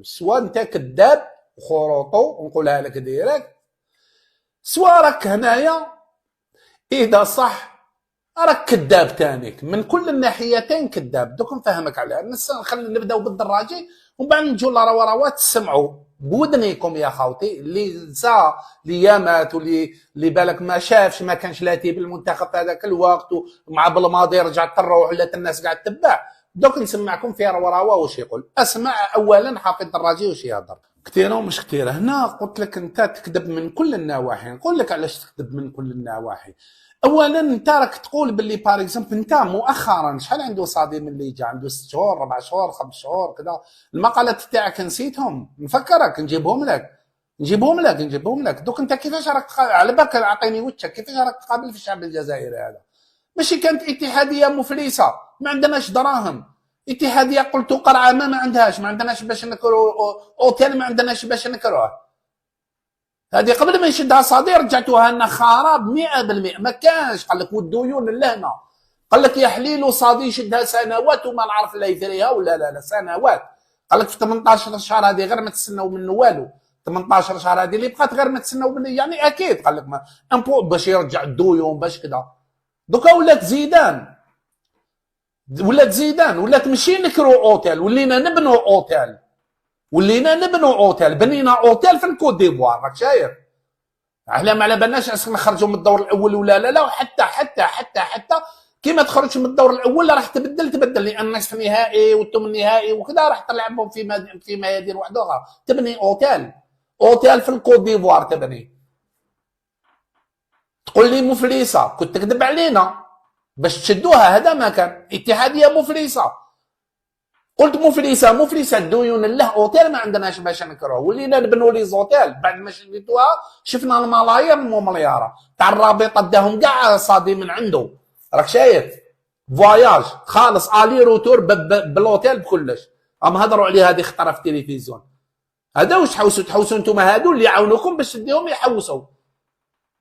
سواء انت كذاب وخروطو ونقولها لك ديريكت، سواء راك هنايا اذا صح راك كذاب تانيك من كل الناحيتين كذاب. دوك نفهمك عليها. خلينا نبداو بالدراجي ومن بعد نجيو لراوات تسمعوا بودنيكم يا خاوتي. اللي نسى اللي مات واللي بالك ما شافش ما كانش لاتي بالمنتخب في هذاك الوقت ومع بالماضي رجعت تروح ولات الناس قاعد تتبع. دوك نسمعكم في رواوه واش يقول. اسمع اولا حافظ الدراجي واش يهضر. كثيره ومش كثيره. هنا قلت لك انت تكذب من كل النواحي. نقول لك علاش تكذب من كل النواحي. اولا انت راك تقول باللي بار اكزومبل انت مؤخرا شحال عنده صادي من اللي جا عنده 6 شهور 4 شهور 5 شهور كذا. المقالات تاعك نسيتهم نفكرك نجيبهم لك. دوك انت كيفاش راك على بالك اعطيني وجهك كيفاش راك تقابل في الشعب الجزائري هذا؟ ماشي كانت اتحاديه مفلسه ما عندناش دراهم. اتحاديه قلت قرعه ما عندناش باش نكرو اوتيل ما عندناش باش نكروه. هذه قبل ما يشدها صادي رجعتوها لنا خراب 100%. ما كانش قال لك والديون لهنا. قال لك يا حليل صادي يشدها سنوات وما نعرف لا يثريها ولا لا سنوات. قال لك في 18 شهر هذه غير ما تسناو منه والو. 18 شهر هذه اللي بقات غير ما تسناو منه يعني اكيد. قال لك ما باش يرجع الديون باش كذا. دوكا ولات زيدان ولات ماشي نكرو اوتيل ولينا نبنوا اوتيل. بنينا اوتيل في الكوت ديفوار راك شايف. على ما بالناش اسك نخرجوا من الدور الاول ولا لا وحتى حتى كيما تخرج من الدور الاول راح تبدل لان النصف النهائي والثمن النهائي وكذا راح تلعبهم في ميادين واحده اخرى. تبني اوتيل في الكوت ديفوار تبني. تقول لي مفلسه كنت تكذب علينا باش تشدوها. هذا ما كان اتحاديه مفلسه. قلت مفلسه الديون له اوتيل ما عندناش باش نكروه ولينا نبنوا لي زوتيل. بعد ما شديتوها شفنا الملايير ملياره تاع الرابطه داهم كاع صادي من عنده راك شايف. فواياج خالص الي روتور بالاوتيل بكلش. اما هضروا عليه هذه خطره في التلفزيون. هذا واش تحوسوا انتم هادو اللي يعاونوكم باش تديهم يحوسوا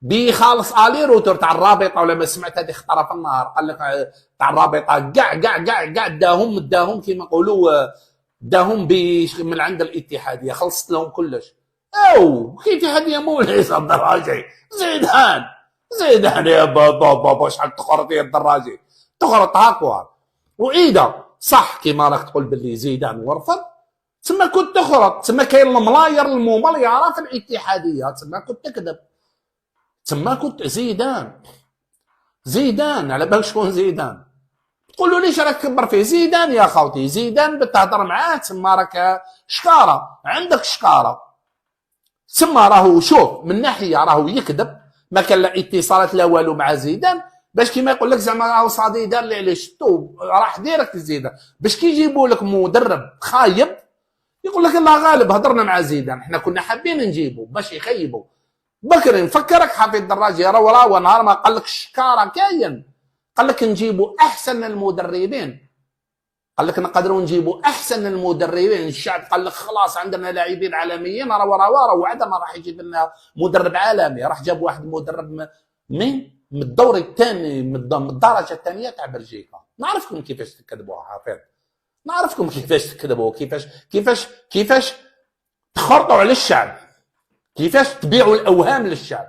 بي خالص الي روتور تاع الرابطه. ولا ما سمعت هذه خطره في النهار. قال لك تاع الرابطه كاع داهم كيما نقولوا داهم من عند الاتحاديه خلصت لهم كلش. او الاتحاديه موليسه الدراجي زيدان يا بابا شحال تخرط يا الدراجي تخرط هاكوار وعيده صح كيما راك تقول باللي زيدان ورفض. تسمى كنت تخرط. تسمى كاين الملاير الممليره في الاتحاديه. تسمى كنت تكذب. تسمى كنت زيدان على بالك شكون زيدان. تقولوا ليش راك كبر فيه زيدان يا خوتي. زيدان بتهضر معاه تسمى راك شكاره عندك شكاره. تسمى راهو شوف من ناحيه راهو يكذب ما كان لا اتصالات لا والو مع زيدان باش كيما يقول لك زعما راهو صادي دار لي عليه شتو راح ديريكت زيدان باش كي يجيبوا لك مدرب خايب يقول لك الله غالب. هضرنا مع زيدان احنا كنا حابين نجيبه باش يخيبوا بكري. نفكرك حافظ الدراجي راه نهار ما قال لك الشكاره كاين. قال لك نجيبوا احسن المدربين. قال لك نقدروا نجيبوا احسن المدربين. الشعب قال لك خلاص عندنا لاعبين عالميين راه وعدنا راح يجيب لنا مدرب عالمي. راح جاب واحد مدرب من الدور الثاني من الدرجه الثانيه تاع بلجيكا. نعرفكم كيفاش تكذبوا حافظ. نعرفكم كيفاش تكذبوا كيفاش تخرطوا على الشعب. كيفاش تبيعوا الاوهام للشعب.